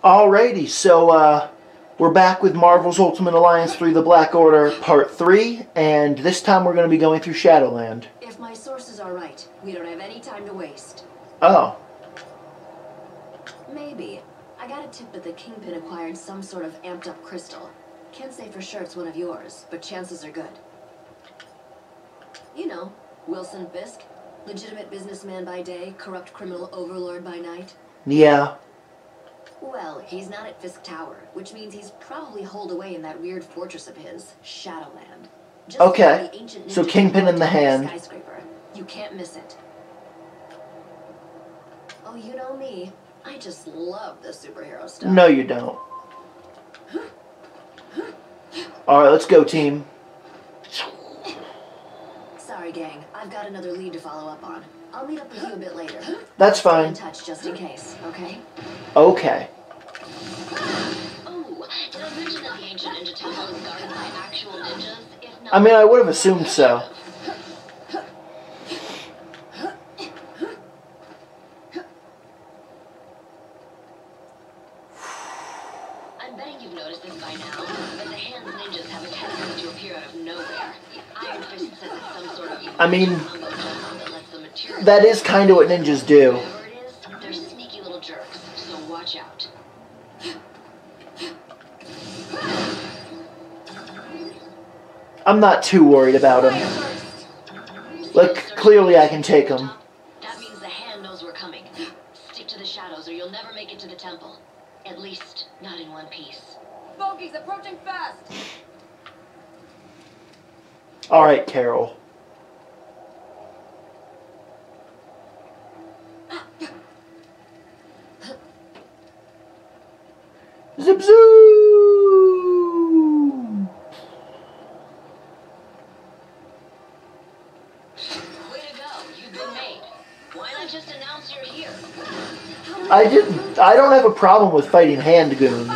Alrighty, so we're back with Marvel's Ultimate Alliance 3 The Black Order Part 3, and this time we're going to be going through Shadowland. If my sources are right, we don't have any time to waste. Oh. Maybe. I got a tip that the Kingpin acquired some sort of amped-up crystal. Can't say for sure it's one of yours, but chances are good. You know, Wilson Fisk. Legitimate businessman by day, corrupt criminal overlord by night. Yeah. Well, he's not at Fisk Tower, which means he's probably holed away in that weird fortress of his, Shadowland. Just okay, the ancient so Kingpin in the hand. Skyscraper. You can't miss it. Oh, you know me. I just love the superhero stuff. No, you don't. Alright, let's go, team. Sorry, gang. I've got another lead to follow up on. I'll meet up with you a bit later. That's Stay fine. in touch just in case, okay? Okay. Oh, did I mention that the ancient ninja temple is guarded by actual ninjas? If not, I mean, I would have assumed so. I'm betting you've noticed this by now, but the Hands ninjas have a tendency to appear out of nowhere. Iron Fist says it's some sort of I mean, that lets them materialize. that is kind of what ninjas do. Whatever it is, they're sneaky little jerks, so watch out. I'm not too worried about him. Look, clearly I can take him. That means the Hand knows we're coming. Stick to the shadows or you'll never make it to the temple. At least, not in one piece. Bogey's approaching fast! Alright, Carol. Zip zoom! Way to go, you've been made. Why not just announce you're here? I don't have a problem with fighting hand goons.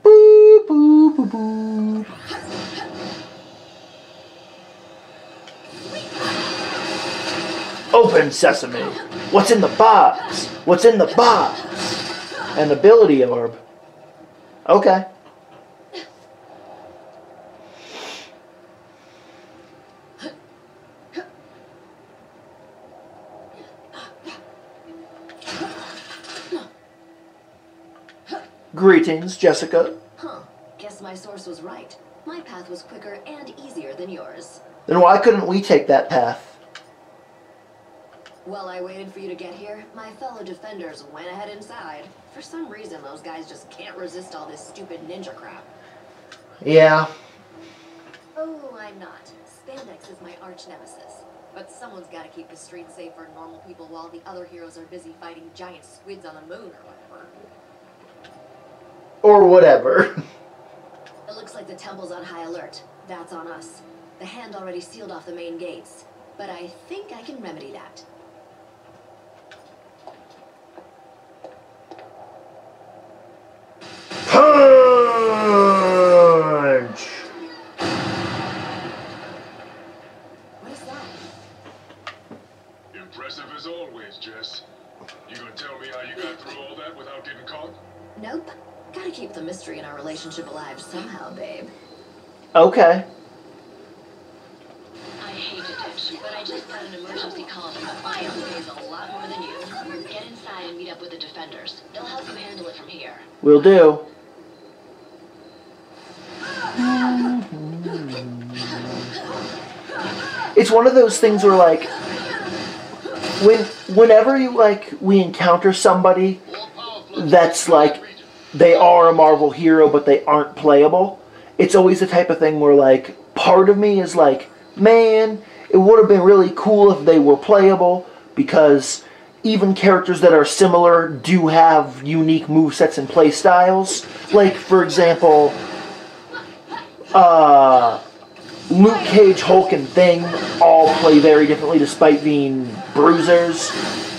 Boop, boop, boop, boop. Open sesame. What's in the box? What's in the box? An ability orb. Okay. Greetings, Jessica. Huh. Guess my source was right. My path was quicker and easier than yours. Then why couldn't we take that path? While I waited for you to get here, my fellow defenders went ahead inside. For some reason, those guys just can't resist all this stupid ninja crap. Yeah. Oh, I'm not. Spandex is my arch nemesis. But someone's got to keep the streets safe for normal people while the other heroes are busy fighting giant squids on the moon or whatever. Or whatever. It looks like the temple's on high alert. That's on us. The Hand already sealed off the main gates. But I think I can remedy that. Punch! What is that? Impressive as always, Jess. You gonna tell me how you got through all that without getting caught? Nope. Gotta keep the mystery in our relationship alive somehow, babe. Okay. I hate to ditch, but I just got an emergency call from the fire who pays a lot more than you. Get inside and meet up with the defenders. They'll help you handle it from here. Will do. It's one of those things where, like, whenever we encounter somebody that's like, they are a Marvel hero but they aren't playable, it's always the type of thing where, like, part of me is like, man, it would have been really cool if they were playable, because even characters that are similar do have unique movesets and playstyles. Like, for example, Luke Cage, Hulk, and Thing all play very differently despite being bruisers.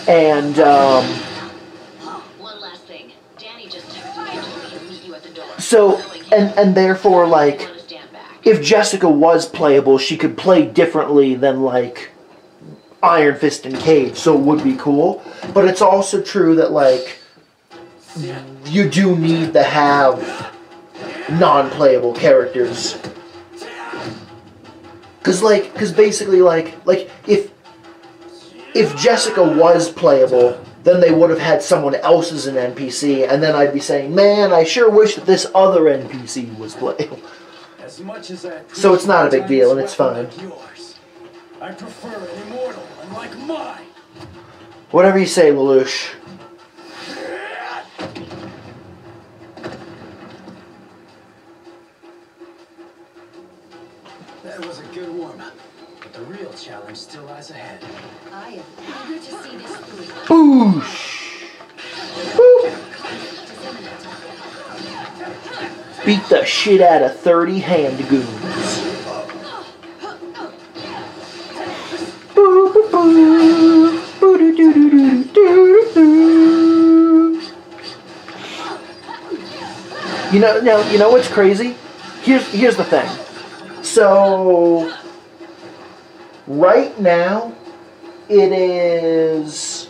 And, One last thing. Danny just texted me and told me to meet you at the door. so, and therefore, like, I want to stand back. if Jessica was playable, she could play differently than, like, Iron Fist and Cage, so it would be cool. But it's also true that, like, you do need to have non-playable characters. Because basically, like if Jessica was playable, then they would have had someone else as an NPC, and then I'd be saying, man, I sure wish that this other NPC was playable. As much as I So it's not a big deal, and it's fine. like yours, I prefer an immortal unlike mine. Whatever you say, Lelouch. That was a good warm-up, but the real challenge still lies ahead. I am eager to see this through. Boosh! Boop! Beat the shit out of 30 hand goons. Boo boo boo. Boo doo doo doo doo doo doo. You know what's crazy? Here's the thing. So right now it's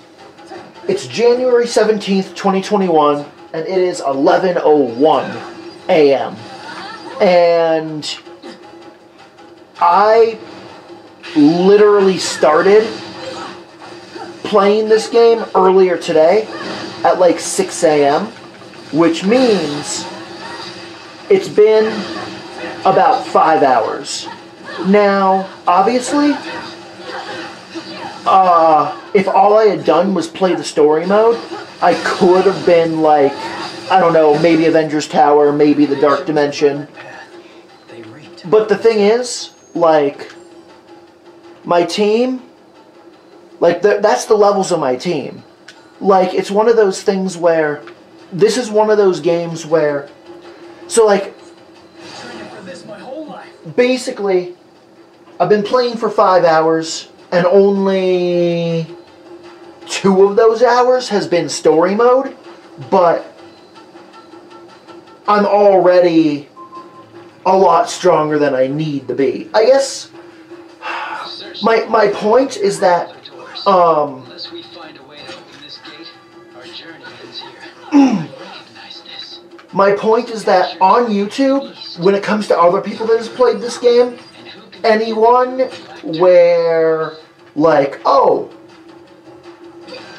January 17th, 2021, and it is 11:01 a.m. And I literally started playing this game earlier today at like 6 a.m., which means it's been about 5 hours. Now, obviously, if all I had done was play the story mode, I could have been like, I don't know, maybe Avengers Tower, maybe the Dark Dimension. But the thing is, like, my team, like, that's the levels of my team. Like, it's one of those things where, this is one of those games where, so like, basically, I've been playing for 5 hours, and only 2 of those hours has been story mode, but I'm already a lot stronger than I need to be. I guess my point is that Unless we find a way to open this gate, our journey ends here. I recognize this. my point is that on YouTube, when it comes to other people that has played this game, anyone where, like, oh,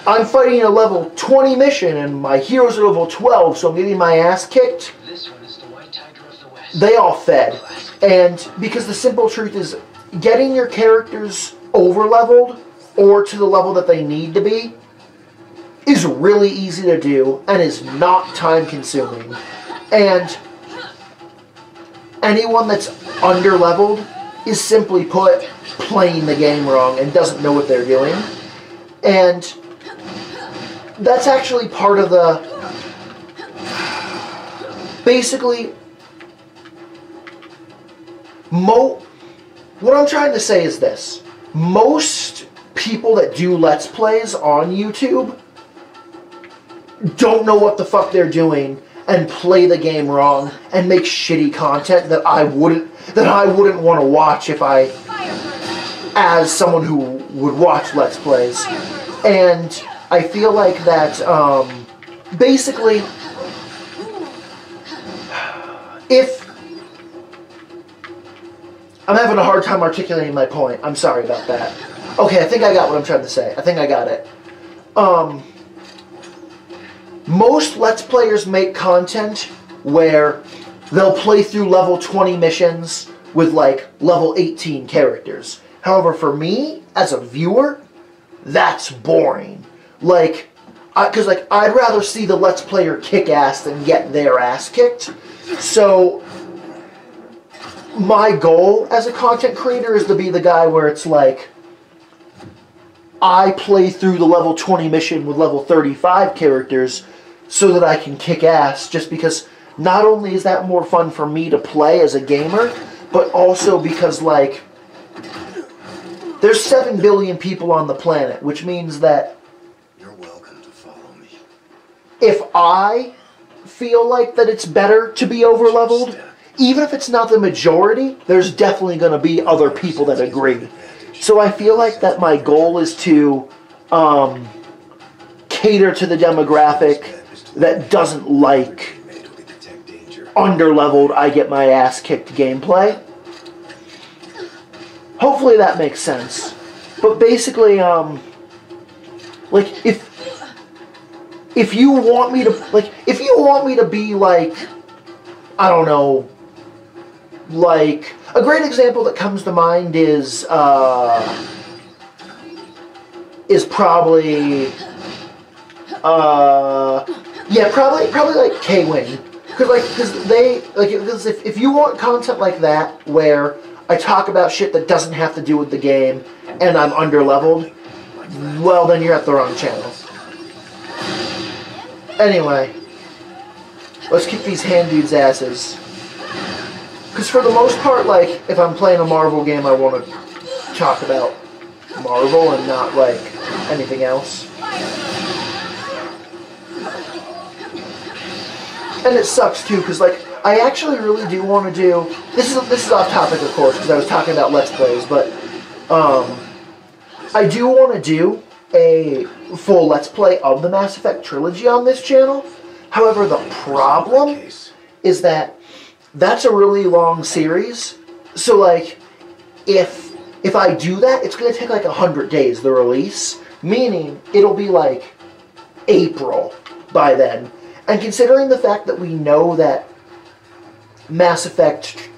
I'm fighting a level 20 mission and my heroes are level 12, so I'm getting my ass kicked, This one is the White Tiger of the West. they all fed. And because the simple truth is, getting your characters over-leveled or to the level that they need to be is really easy to do and is not time-consuming. And anyone that's under-leveled is simply put playing the game wrong and doesn't know what they're doing. And that's actually part of the... Basically, what I'm trying to say is this. Most people that do Let's Plays on YouTube don't know what the fuck they're doing and play the game wrong and make shitty content that I wouldn't want to watch if I, as someone who would watch Let's Plays. And I feel like that, basically, if... I'm having a hard time articulating my point. I'm sorry about that. Okay, I think I got what I'm trying to say. I think I got it. Most Let's Players make content where they'll play through level 20 missions with, like, level 18 characters. However, for me, as a viewer, that's boring. Like, because, like, I'd rather see the Let's Player kick ass than get their ass kicked. So, my goal as a content creator is to be the guy where it's like, I play through the level 20 mission with level 35 characters so that I can kick ass, just because not only is that more fun for me to play as a gamer, but also because, like, there's 7 billion people on the planet, which means that You're welcome to follow me. if I feel like that it's better to be over-leveled, even if it's not the majority, there's definitely going to be other people that agree. So I feel like that my goal is to cater to the demographic that doesn't like underleveled, I get my ass kicked gameplay. Hopefully that makes sense. But basically, like if you want me to be like, I don't know, like a great example that comes to mind is probably yeah, probably like K-Wing. Because if you want content like that where I talk about shit that doesn't have to do with the game and I'm underleveled, well then you're at the wrong channel. Anyway, let's kick these hand dudes' asses. Because for the most part, like, if I'm playing a Marvel game, I want to talk about Marvel and not, like, anything else. And it sucks, too, because, like, I actually really do want to do... This is off topic, of course, because I was talking about Let's Plays, but I do want to do a full Let's Play of the Mass Effect trilogy on this channel. However, the problem is that that's a really long series. So, like, if I do that, it's going to take, like, 100 days, the release. Meaning, it'll be, like, April by then. And considering the fact that we know that the Mass Effect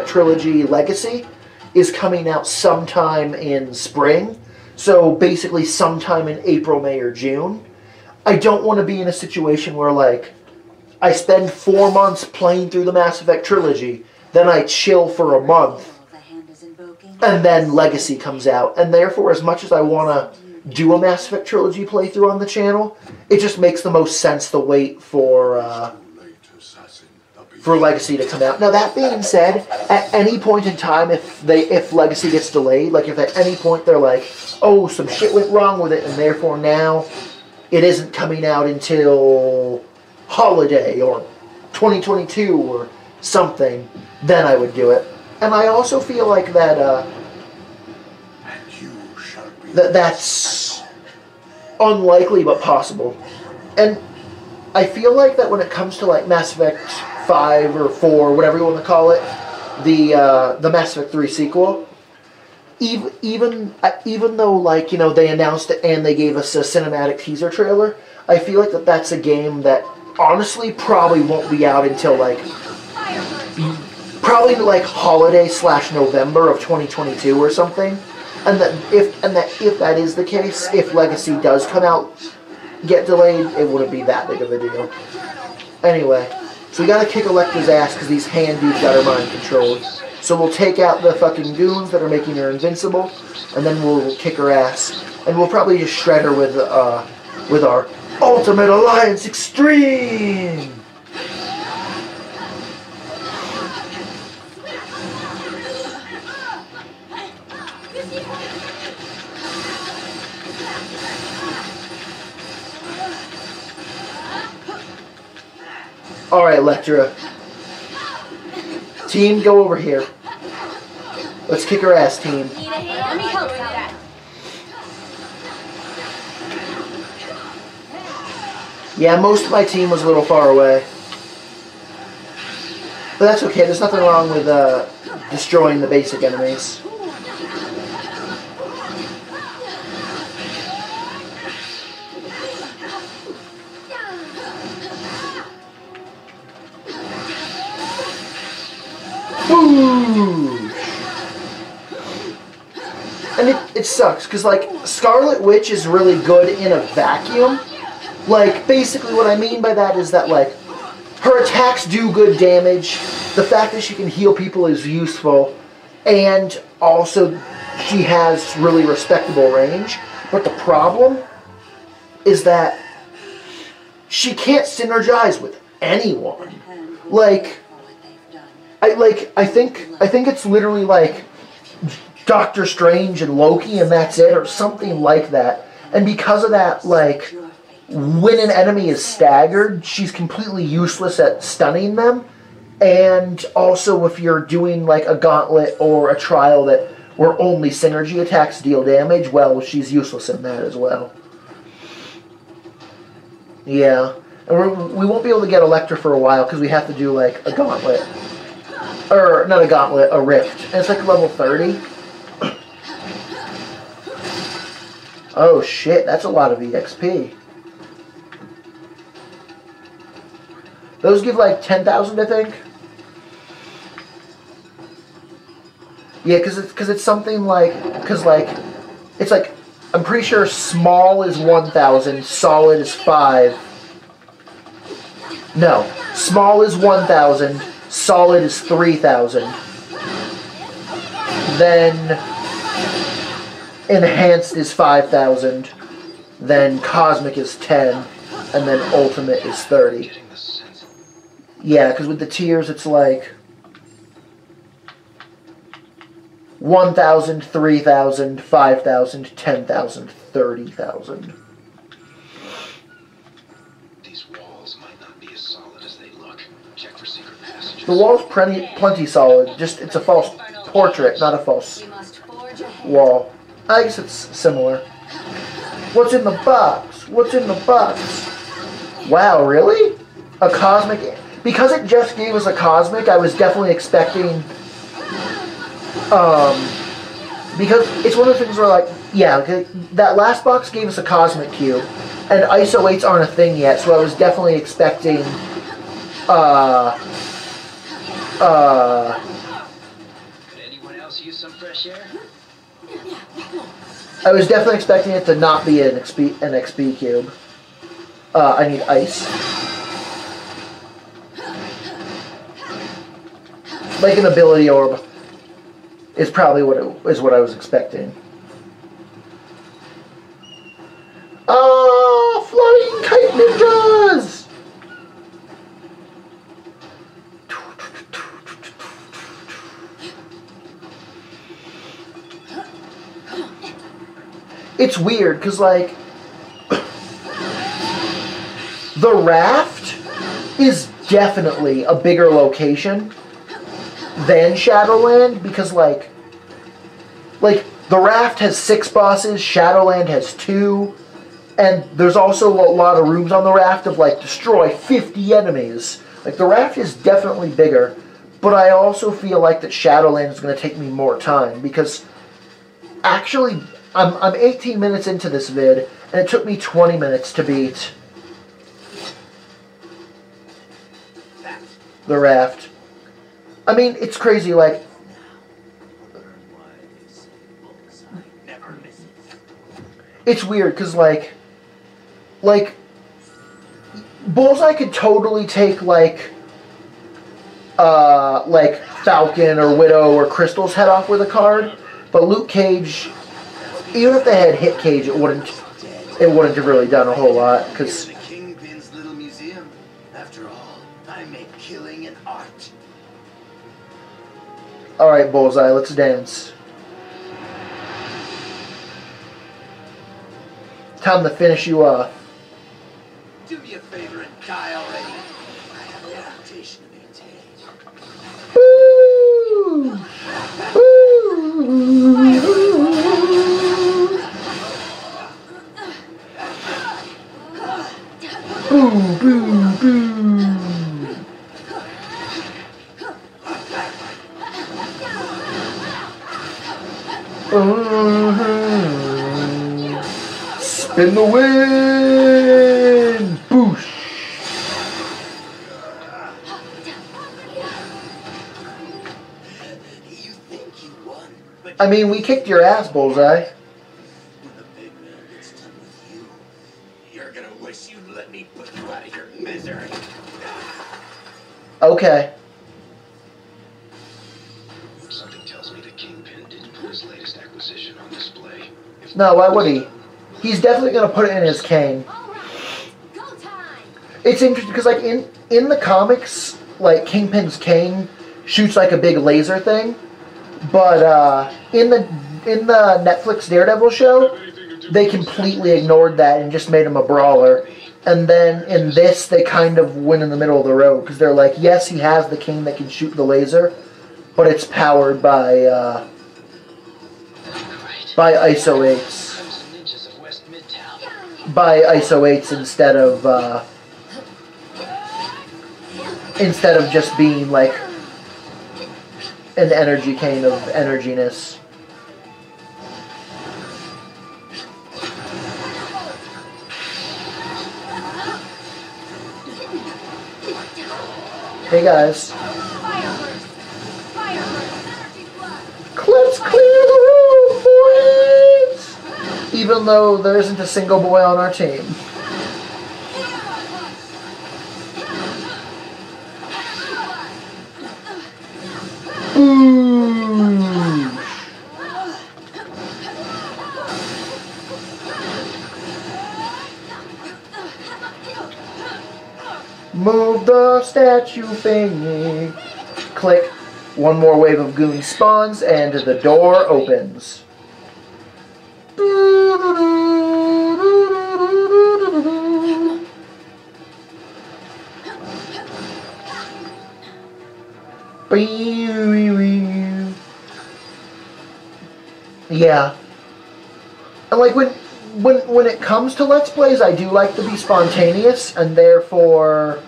trilogy Legacy is coming out sometime in spring, so basically sometime in April, May, or June, I don't want to be in a situation where, like, I spend 4 months playing through the Mass Effect trilogy, then I chill for a month, and then Legacy comes out. And therefore, as much as I want to do a Mass Effect trilogy playthrough on the channel, it just makes the most sense to wait for Legacy to come out. Now, that being said, at any point in time, if Legacy gets delayed, like if at any point they're like, oh, some shit went wrong with it, and therefore now it isn't coming out until holiday or 2022 or something, then I would do it. And I also feel like that's unlikely but possible. And I feel like that when it comes to like Mass Effect 5 or 4, whatever you want to call it, the Mass Effect 3 sequel, even though, like, you know, they announced it and they gave us a cinematic teaser trailer, I feel like that's a game that honestly probably won't be out until like holiday/November of 2022 or something. And if that is the case, if Legacy does come out, get delayed, it wouldn't be that big of a deal. Anyway, so we gotta kick Electra's ass because these hand dudes got her mind controlled. So we'll take out the fucking goons that are making her invincible, and then we'll kick her ass, and we'll probably just shred her with our Ultimate Alliance Extreme. Alright, Electra. Team, go over here. Let's kick her ass, team. Let me help with that. Yeah, most of my team was a little far away. But that's okay, there's nothing wrong with destroying the basic enemies. And it sucks, because, like, Scarlet Witch is really good in a vacuum. Like, basically what I mean by that is that, like, her attacks do good damage, the fact that she can heal people is useful, and also she has really respectable range. But the problem is that she can't synergize with anyone. Like, I think it's literally like Doctor Strange and Loki and that's it, or something like that. And because of that, like, when an enemy is staggered, she's completely useless at stunning them. And also if you're doing like a gauntlet or a trial that where only synergy attacks deal damage, well, she's useless in that as well. Yeah. And we won't be able to get Electra for a while because we have to do like a gauntlet. Or, not a gauntlet, a rift. And it's like level 30. Oh shit, that's a lot of EXP. Those give like 10,000, I think. Yeah, because it's something like, it's like, I'm pretty sure small is 1,000, solid is 5. No, small is 1,000, solid is 3,000. Then enhanced is 5,000. Then cosmic is 10, and then ultimate is 30. Yeah, because with the tiers, it's like 1,000, 3,000, 5,000, 10,000, 30,000. These walls might not be as solid as they look. Check for secret passages. The wall's plenty solid. Just it's a false portrait, not a false wall. I guess it's similar. What's in the box? What's in the box? Wow, really? A cosmic? Because it just gave us a cosmic, I was definitely expecting... because it's one of the things where, like, yeah, okay, that last box gave us a cosmic cube, and ISO 8s aren't a thing yet, so I was definitely expecting, Could anyone else use some fresh air? I was definitely expecting it to not be an XP cube. I need ice. Like an ability orb is probably what I was expecting. Oh, flying kite ninjas! It's weird because like the raft is definitely a bigger location than Shadowland because like the raft has 6 bosses, Shadowland has 2, and there's also a lot of rooms on the raft of like destroy 50 enemies. Like the raft is definitely bigger, but I also feel like that Shadowland is going to take me more time because actually I'm 18 minutes into this vid and it took me 20 minutes to beat the raft. I mean, it's crazy, like... It's weird, because, like... Bullseye could totally take, like Falcon or Widow or Crystal's head off with a card, but Luke Cage, even if they had hit Cage, it wouldn't have really done a whole lot, because... Kingpin's little museum. After all, I make killing an art. Alright, Bullseye, let's dance. Time to finish you off. Do me a favor and die already. I have a reputation to maintain. Woo! Woo! Boo, boo, boo. Spin the wind! Boosh! You think you won, but I mean, we kicked your ass, Bullseye. when the big man gets done with you, you're gonna wish you'd let me put you out of your misery. Okay. Something tells me the Kingpin didn't put his latest acquisition on display. No, why would he? He's definitely going to put it in his cane. Go time! It's interesting because, like, in the comics, like, Kingpin's cane shoots like a big laser thing. But in the Netflix Daredevil show, they completely ignored that and just made him a brawler. And then in this, they kind of win in the middle of the road because they're like, yes, he has the king that can shoot the laser, but it's powered by ISO 8s. By ISO 8s instead of just being like an energy cane of energiness. Hey guys. Let's clear the room, boys! Even though there isn't a single boy on our team. Ooh. Move the statue thingy. Click. One more wave of goons spawns and the door opens. Yeah. And like when it comes to Let's Plays, I do like to be spontaneous, and therefore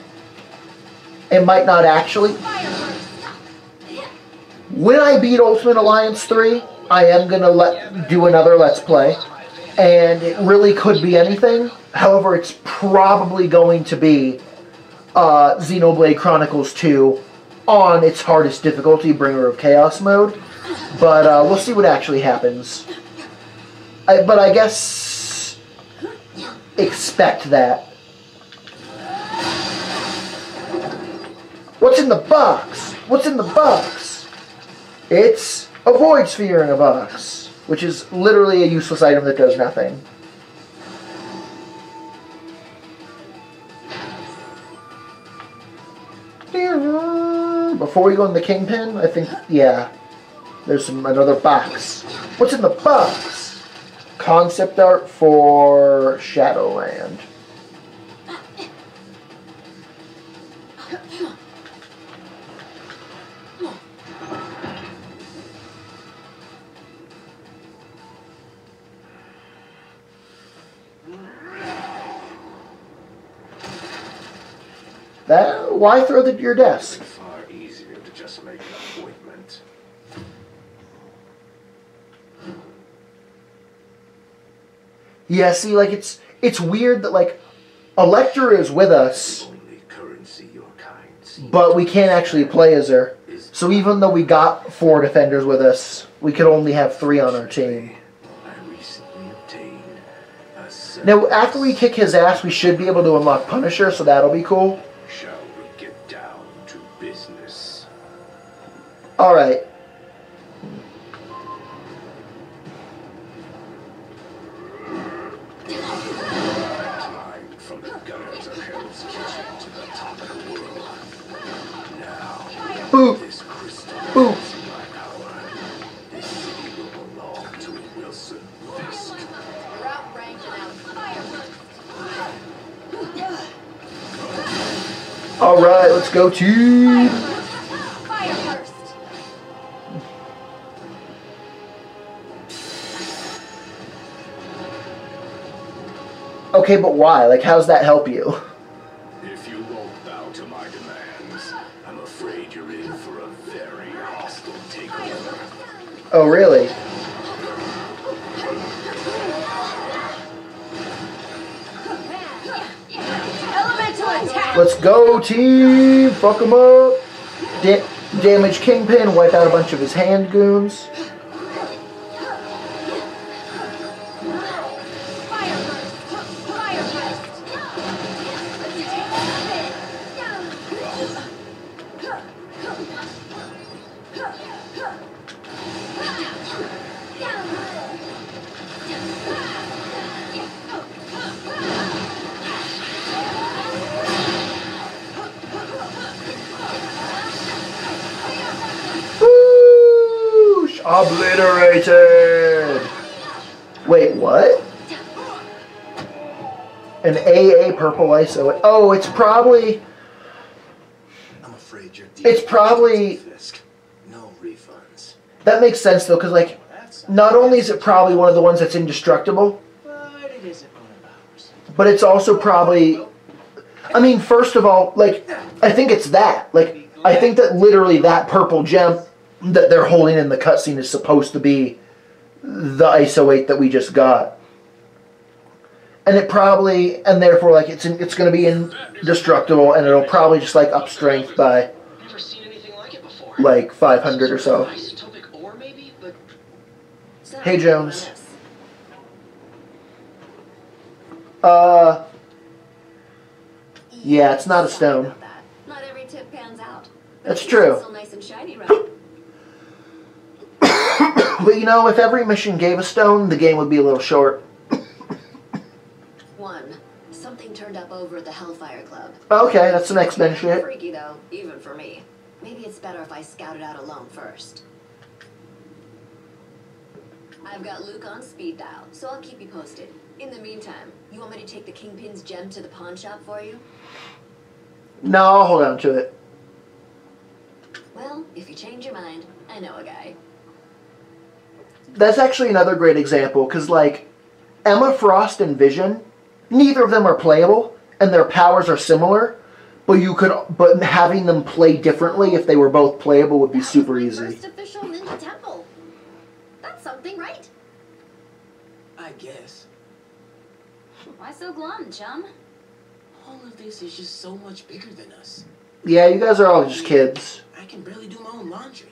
it might not actually. When I beat Ultimate Alliance 3, I am going to do another Let's Play, and it really could be anything. However, it's probably going to be Xenoblade Chronicles 2 on its hardest difficulty, Bringer of Chaos mode. But we'll see what actually happens. But I guess expect that. What's in the box? What's in the box? It's a Void Sphere in a box, which is literally a useless item that does nothing. Before we go in the Kingpin, I think, yeah, there's another box. What's in the box? Concept art for Shadowland. Why throw it at your desk? Far easier to just make an appointment. Yeah, see, like it's weird that like Electra is with us, Only currency your kind seems but we can't actually play as her. So even though we got 4 defenders with us, we could only have 3 on our team. I recently obtained a Now, after we kick his ass, we should be able to unlock Punisher, so that'll be cool. Shall we get down to business? Alright. Climbed from the gutters of Hell's Kitchen to the top of the world. Now, Boop. this crystal Boop. is my power. This city will belong to Wilson Fisk. You're outranked and outfired. Alright, let's go to... Fire first. Okay, but why? Like, how's that help you? If you won't bow to my demands, I'm afraid you're in for a very hostile takeover. Oh, really? Elemental attack. Let's go, team! Fuck him up! Damage Kingpin, wipe out a bunch of his hand goons. Whoosh! Obliterated! Wait, what? An AA purple ISO. Oh, it's probably... I'm afraid you're It's probably... Fisk. No refunds. That makes sense, though, because, like, not only is it probably one of the ones that's indestructible, But it isn't one of ours. but it's also probably... I mean, first of all, like, I think it's that. Like, I think that literally that purple gem that they're holding in the cutscene is supposed to be the ISO 8 that we just got. And it probably, and therefore, like, it's going to be indestructible, and it'll probably just, like, up strength by, Never seen anything like it before. like, 500 or so. Isotopic ore, maybe, but So, Hey, Jones. Yeah, it's not a Sorry stone. about that. Not every tip pans out. But That's it's true. Still nice and shiny, right? But, you know, if every mission gave a stone, the game would be a little short. One. Something turned up over at the Hellfire Club. Okay, that's some X-Men shit. Freaky though, even for me. Maybe it's better if I scout it out alone first. I've got Luke on speed dial, so I'll keep you posted. In the meantime, you want me to take the Kingpin's gem to the pawn shop for you? No, I'll hold on to it. Well, if you change your mind, I know a guy. That's actually another great example, because, like, Emma Frost and Vision, neither of them are playable, and their powers are similar, but having them play differently if they were both playable would be super easy. First official ninja temple. That's something, right? I guess. Why so glum, chum? All of this is just so much bigger than us. Yeah, you guys are all just kids. I can barely do my own laundry.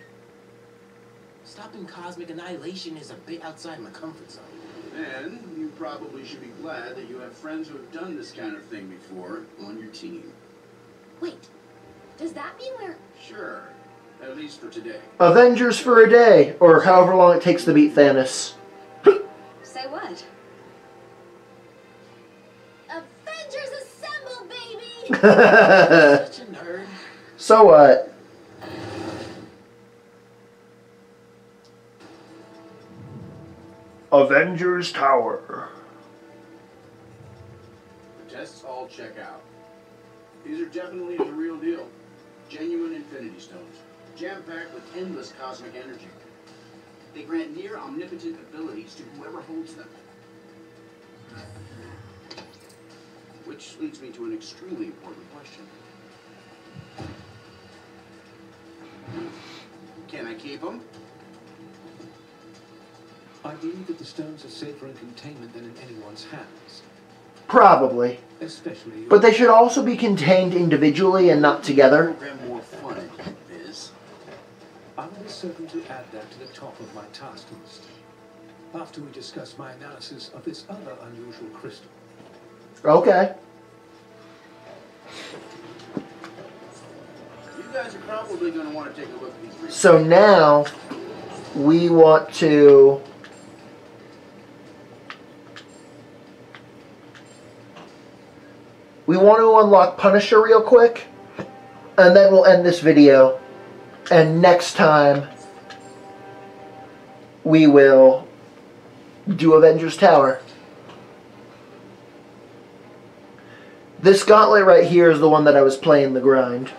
Stopping cosmic annihilation is a bit outside my comfort zone. And you probably should be glad that you have friends who have done this kind of thing before on your team. Wait, does that mean we're... Sure, at least for today. Avengers for a day, or however long it takes to beat Thanos. Say what? Avengers Assemble, baby! Such a nerd. So what? Avengers Tower. The tests all check out. These are definitely the real deal. Genuine Infinity Stones, jam-packed with endless cosmic energy. They grant near omnipotent abilities to whoever holds them. Which leads me to an extremely important question. Can I keep them? I believe that the stones are safer in containment than in anyone's hands. Probably. Especially... But they should also be contained individually and not together. Program more fun, Viz. I will be certain to add that to the top of my task list. After we discuss my analysis of this other unusual crystal. Okay. You guys are probably going to want to take a look at these results. So now we want to... We want to unlock Punisher real quick, and then we'll end this video. And next time, we will do Avengers Tower. This gauntlet right here is the one that I was playing the grind.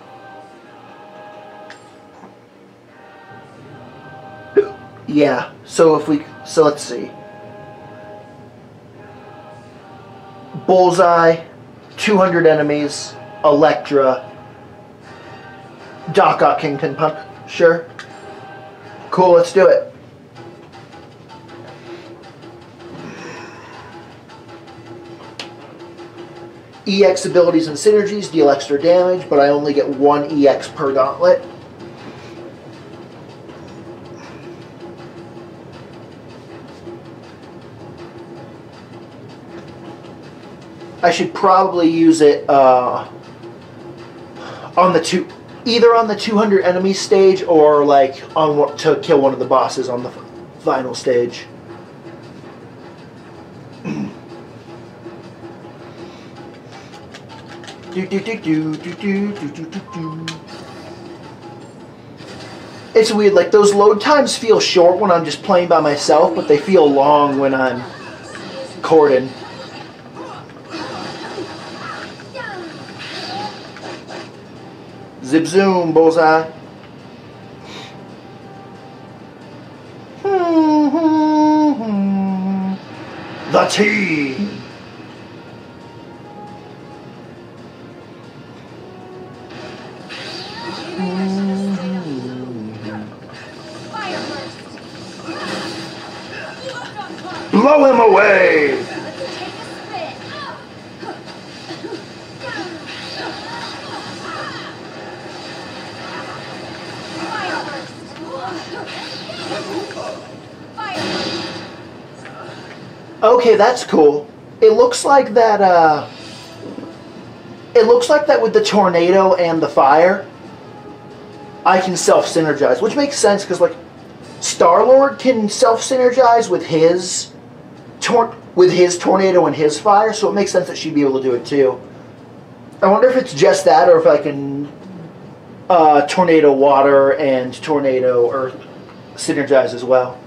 Yeah, so let's see. Bullseye, 200 enemies, Elektra, Doc Ock Kingpin Punch. Sure. Cool, let's do it. EX abilities and synergies deal extra damage, but I only get 1 EX per gauntlet. I should probably use it on the either on the 200 enemy stage or like on to kill one of the bosses on the final stage. It's weird, like those load times feel short when I'm just playing by myself, but they feel long when I'm cording. Zip zoom, bullseye. The T. Blow him away. Okay, that's cool. It looks like that, it looks like that with the tornado and the fire, I can self-synergize, which makes sense, because, like, Star-Lord can self-synergize with his tornado and his fire, so it makes sense that she'd be able to do it, too. I wonder if it's just that, or if I can tornado water and tornado earth synergize as well.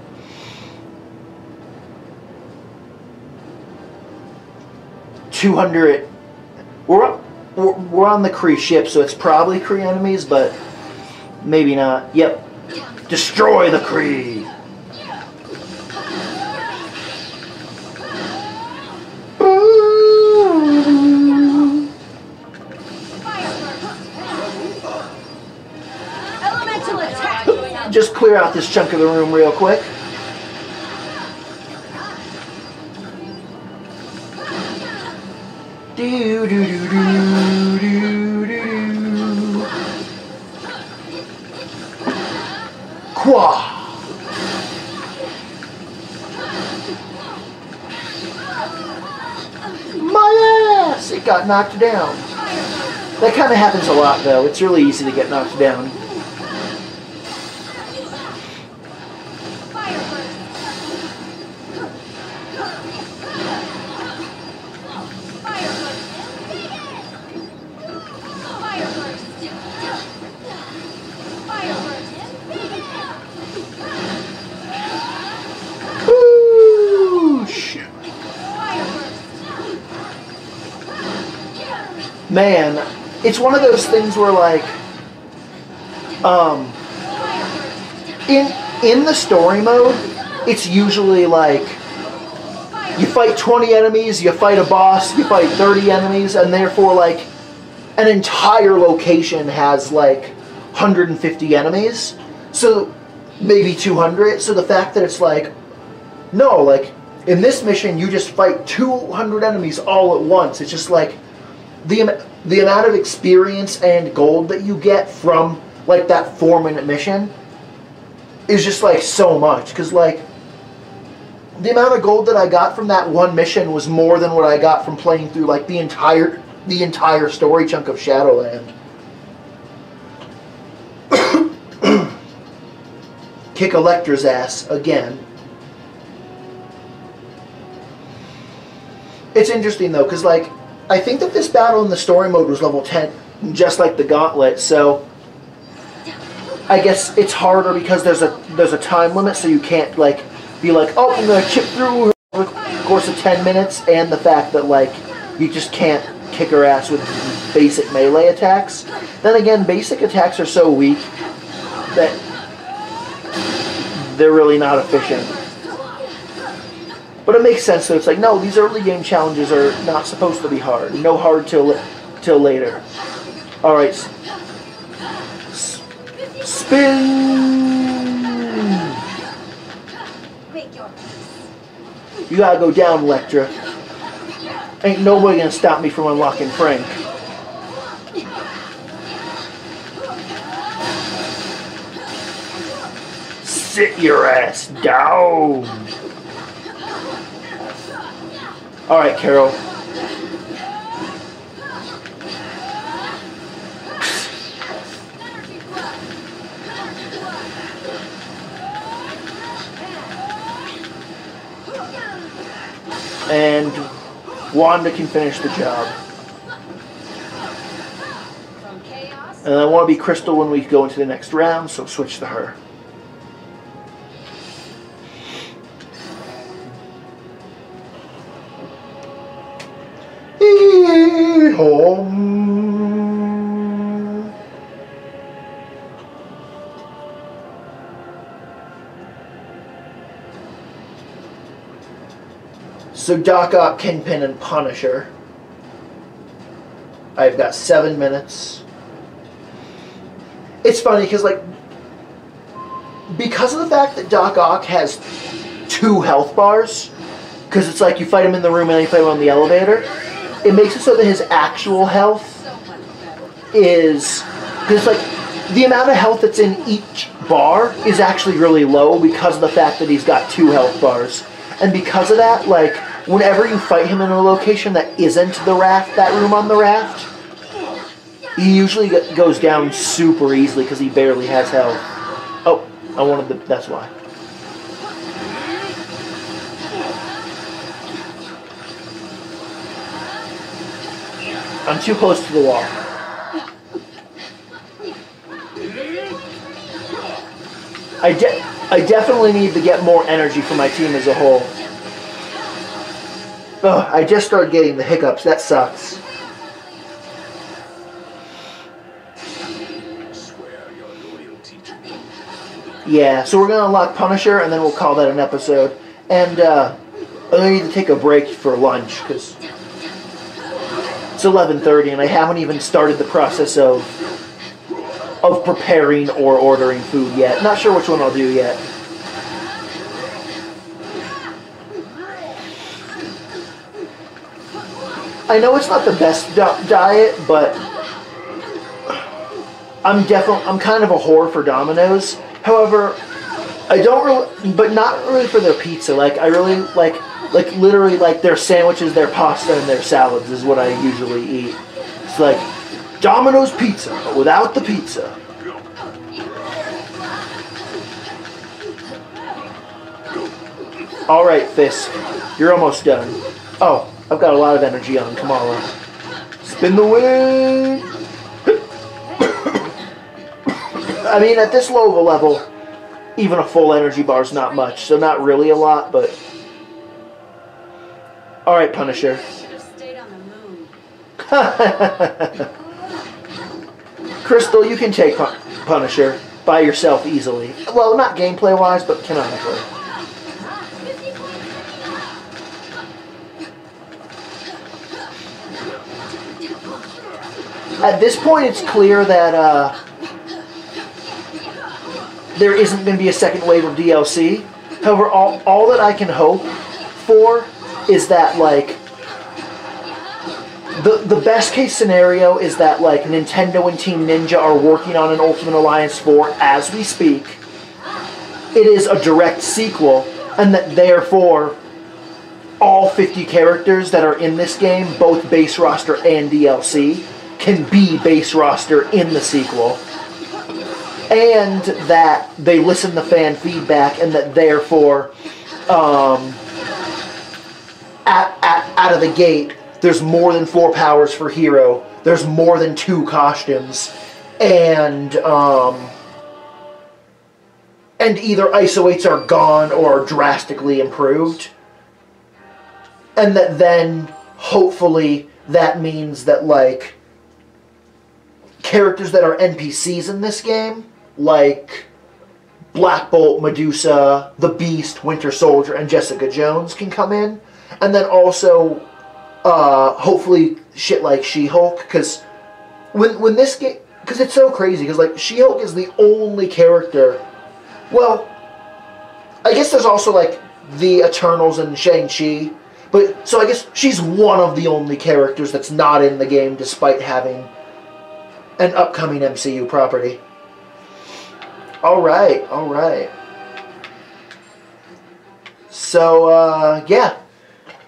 $200. We're on the Kree ship, so it's probably Kree enemies, but maybe not. Yep. Destroy the Kree. Elemental attack. Just clear out this chunk of the room real quick. Do do do do do do. Qua. My ass! It got knocked down. That kind of happens a lot, though. It's really easy to get knocked down. Man, it's one of those things where, like, in the story mode, it's usually like you fight 20 enemies, you fight a boss, you fight 30 enemies, and therefore, like, an entire location has like 150 enemies, so maybe 200. So the fact that it's like, no, like in this mission you just fight 200 enemies all at once, it's just like the amount of experience and gold that you get from like that 4-minute mission is just like so much, because like the amount of gold that I got from that one mission was more than what I got from playing through like the entire story chunk of Shadowland. Kick Electra's ass again. It's interesting though, because like I think that this battle in the story mode was level 10, just like the Gauntlet, so I guess it's harder because there's a time limit, so you can't like be like, oh, I'm gonna chip through over the course of 10 minutes, and the fact that like you just can't kick her ass with basic melee attacks. Then again, basic attacks are so weak that they're really not efficient. But it makes sense, so it's like, no, these early game challenges are not supposed to be hard. No hard till later. Alright. Spin! You gotta go down, Electra. Ain't nobody gonna stop me from unlocking Frank. Sit your ass down! Alright, Carol. And Wanda can finish the job. And I want to be Crystal when we go into the next round, so switch to her. So Doc Ock, Kingpin, and Punisher. I've got 7 minutes. It's funny because, like, because of the fact that Doc Ock has 2 health bars, because it's like you fight him in the room and then you fight him on the elevator, it makes it so that his actual health is, because like the amount of health that's in each bar is actually really low because of the fact that he's got 2 health bars. And because of that, like, whenever you fight him in a location that isn't the raft, that room on the raft, he usually goes down super easily because he barely has health. Oh, I wanted the, that's why. I'm too close to the wall. I definitely need to get more energy for my team as a whole. Oh, I just started getting the hiccups. That sucks. Yeah, so we're going to unlock Punisher, and then we'll call that an episode. And I'm going to need to take a break for lunch, because it's 11:30, and I haven't even started the process of preparing or ordering food yet. Not sure which one I'll do yet. I know it's not the best diet, but I'm kind of a whore for Domino's. However, I don't really, but not really for their pizza. Like, I really like literally like their sandwiches, their pasta, and their salads is what I usually eat. It's like Domino's pizza, but without the pizza. All right, Fisk, you're almost done. Oh, I've got a lot of energy on Kamala. Spin the wheel. I mean, at this low of a level, even a full energy bar is not much, so not really a lot, but... Alright, Punisher. Should have stayed on the moon. Crystal, you can take Punisher by yourself easily. Well, not gameplay-wise, but canonically. At this point, it's clear that, there isn't going to be a second wave of DLC. However, all that I can hope for is that, like, the best case scenario is that, like, Nintendo and Team Ninja are working on an Ultimate Alliance 4 as we speak. It is a direct sequel, and that therefore all 50 characters that are in this game, both base roster and DLC, can be base roster in the sequel. And that they listen to fan feedback, and that therefore, out of the gate, there's more than 4 powers for Hero. There's more than 2 costumes, and either ISO 8s are gone or are drastically improved. And that then, hopefully, that means that, like, characters that are NPCs in this game, like Black Bolt, Medusa, the Beast, Winter Soldier, and Jessica Jones can come in. And then also, hopefully, shit like She-Hulk, because when this game, because it's so crazy, because, like, She-Hulk is the only character, well, I guess there's also, like, the Eternals and Shang-Chi, but, so I guess she's one of the only characters that's not in the game, despite having an upcoming MCU property. Alright, alright. So, yeah.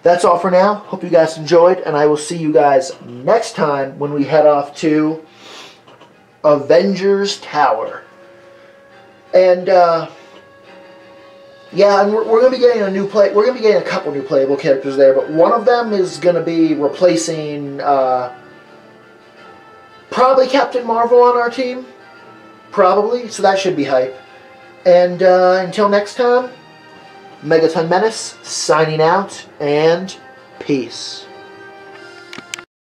That's all for now. Hope you guys enjoyed, and I will see you guys next time when we head off to Avengers Tower. And, yeah, and we're going to be getting we're going to be getting a couple new playable characters there, but one of them is going to be replacing, probably Captain Marvel on our team. Probably, so that should be hype. And until next time, Megaton Menace signing out, and peace.